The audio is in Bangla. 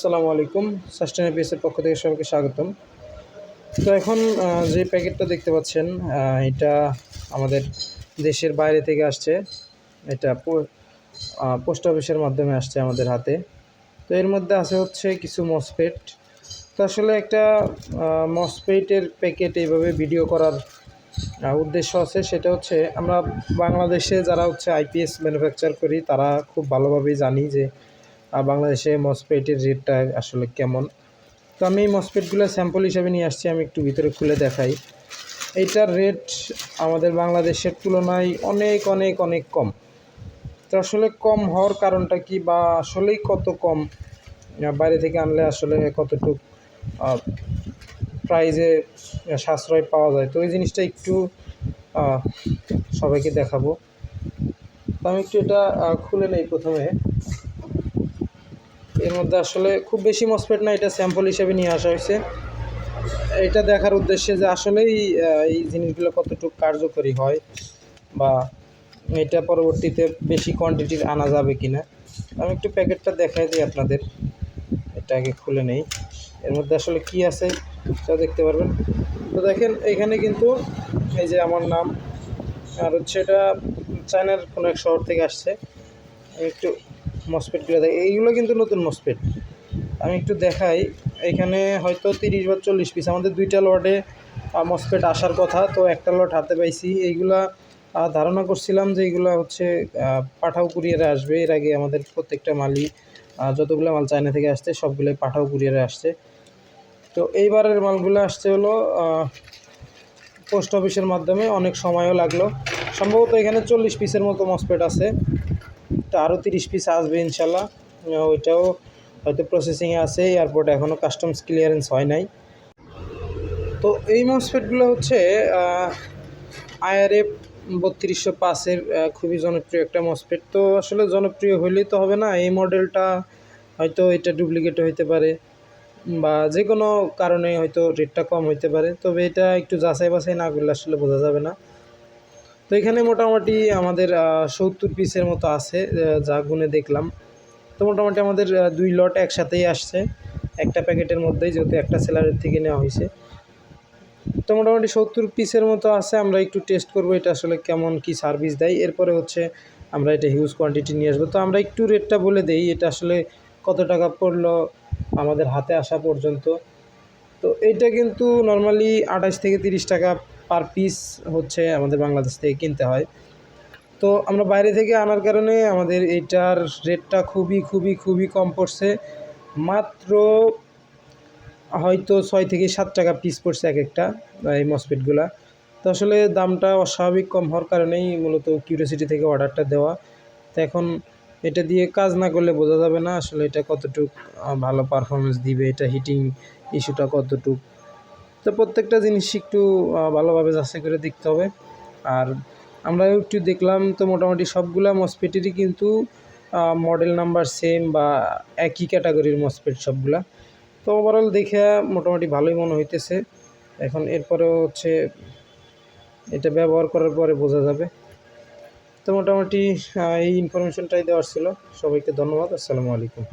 আসসালামু আলাইকুম। সাস্টেন এপিএসের পক্ষ থেকে সবাইকে স্বাগতম। তো এখন যে প্যাকেটটা দেখতে পাচ্ছেন, এটা আমাদের দেশের বাইরে থেকে আসছে। এটা পোস্ট অফিসের মাধ্যমে আসছে আমাদের হাতে। তো এর মধ্যে আছে হচ্ছে কিছু মসফেট। তো আসলে একটা মসফেটের প্যাকেট এইভাবে ভিডিও করার উদ্দেশ্য আছে, সেটা হচ্ছে আমরা বাংলাদেশে যারা হচ্ছে আইপিএস ম্যানুফ্যাকচার করি তারা খুব ভালোভাবেই জানি যে বাংলাদেশে মসফেটের রেটটা আসলে কেমন। তো আমি এই মসফেটগুলো স্যাম্পল হিসাবে নিয়ে আসছি, আমি একটু ভিতরে খুলে দেখাই। এইটার রেট আমাদের বাংলাদেশের তুলনায় অনেক অনেক অনেক কম। তো আসলে কম হওয়ার কারণটা কি, বা আসলেই কত কম, বাইরে থেকে আনলে আসলে কতটুকু প্রাইজে সাশ্রয় পাওয়া যায়, তো এই জিনিসটা একটু সবাইকে দেখাবো। তো আমি একটু এটা খুলে নেই প্রথমে। এর মধ্যে আসলে খুব বেশি মসফেট না, এটা স্যাম্পল হিসেবে নিয়ে আসা হয়েছে। এটা দেখার উদ্দেশ্যে যে আসলেই এই জিনিসগুলো কতটুকু কার্যকরী হয়, বা এটা পরবর্তীতে বেশি কোয়ান্টিটির আনা যাবে কি না। আমি একটু প্যাকেটটা দেখাই দিই আপনাদের। এটা আগে খুলে নেই, এর মধ্যে আসলে কি আছে তা দেখতে পারবেন। তো দেখেন এখানে কিন্তু এই যে আমার নাম, আর হচ্ছে এটা চায়নার কোনো এক শহর থেকে আসছে। আমি একটু মসফেটগুলো দেখি, এইগুলো কিন্তু নতুন মসফেট। আমি একটু দেখাই। এখানে হয়তো 30 বা 40 পিস, আমাদের 2টা লটে মসফেট আসার কথা, তো একটা লট হাতে পাইছি। এইগুলা ধারণা করছিলাম যে এইগুলা হচ্ছে পাঠাও কুরিয়ারে আসবে। এর আগে আমাদের প্রত্যেকটা মালই যতগুলো মাল চায়না থেকে আসছে সবগুলোই পাঠাও কুরিয়ারে আসছে। তো এইবারের মালগুলো আসছে হলো পোস্ট অফিসের মাধ্যমে, অনেক সময়ও লাগলো। সম্ভবত এখানে 40 পিসের মতো মসফেট আছে, তো আরও 30 পিস আসবে ইনশাল্লাহ। ওইটাও হয়তো প্রসেসিংয়ে আছে, এয়ারপোর্টে এখনও কাস্টমস ক্লিয়ারেন্স হয় নাই। তো এই মসফেটগুলো হচ্ছে IRF 3205-এর খুবই জনপ্রিয় একটা মসফেট। তো আসলে জনপ্রিয় হইলেই তো হবে না, এই মডেলটা হয়তো এটা ডুপ্লিকেট হইতে পারে, বা যে কোনো কারণে হয়তো রেটটা কম হইতে পারে, তবে এটা একটু যাচাই বাছাই না করলে আসলে বোঝা যাবে না। তো এখানে মোটামুটি আমাদের 70 পিসের মতো আছে, যা গুনে দেখলাম। তো মোটামুটি আমাদের 2 লট একসাথেই আসছে একটা প্যাকেটের মধ্যেই, যেহেতু একটা সেলারের থেকে নেওয়া হয়েছে। তো মোটামুটি 70 পিসের মতো আছে। আমরা একটু টেস্ট করব এটা আসলে কেমন কি সার্ভিস দেয়, এরপরে হচ্ছে আমরা এটা হিউজ কোয়ান্টিটি নিয়ে আসবো। তো আমরা একটু রেটটা বলে দেই, এটা আসলে কত টাকা পড়লো আমাদের হাতে আসা পর্যন্ত। তো এইটা কিন্তু নর্মালি 28 থেকে 30 টাকা পার পিস হচ্ছে আমাদের বাংলাদেশ থেকে কিনতে হয়। তো আমরা বাইরে থেকে আনার কারণে আমাদের এইটার রেটটা খুবই খুবই খুবই কম পড়ছে। মাত্র হয়তো 6 থেকে 7 টাকা পিস পড়ছে এক একটা এই মসফেটগুলা। তো আসলে দামটা অস্বাভাবিক কম হওয়ার কারণেই মূলত কিউরিওসিটি থেকে অর্ডারটা দেওয়া। তো এখন এটা দিয়ে কাজ না করলে বোঝা যাবে না আসলে এটা কতটুক ভালো পারফরমেন্স দিবে, এটা হিটিং ইস্যুটা কতটুক। তো প্রত্যেকটা জিনিস একটু ভালোভাবে যাচাই করে দেখতে হবে। আর আমরাও একটু দেখলাম, তো মোটামুটি সবগুলা মসফেটেরই কিন্তু মডেল নাম্বার সেম বা একই ক্যাটাগরির মসফেট সবগুলা। তো ওভারঅল দেখে মোটামুটি ভালোই মনে হইতেছে। এখন এরপরেও হচ্ছে এটা ব্যবহার করার পরে বোঝা যাবে। তো মোটামুটি এই ইনফরমেশনটাই দেওয়ার ছিল। সবাইকে ধন্যবাদ। আসসালামু আলাইকুম।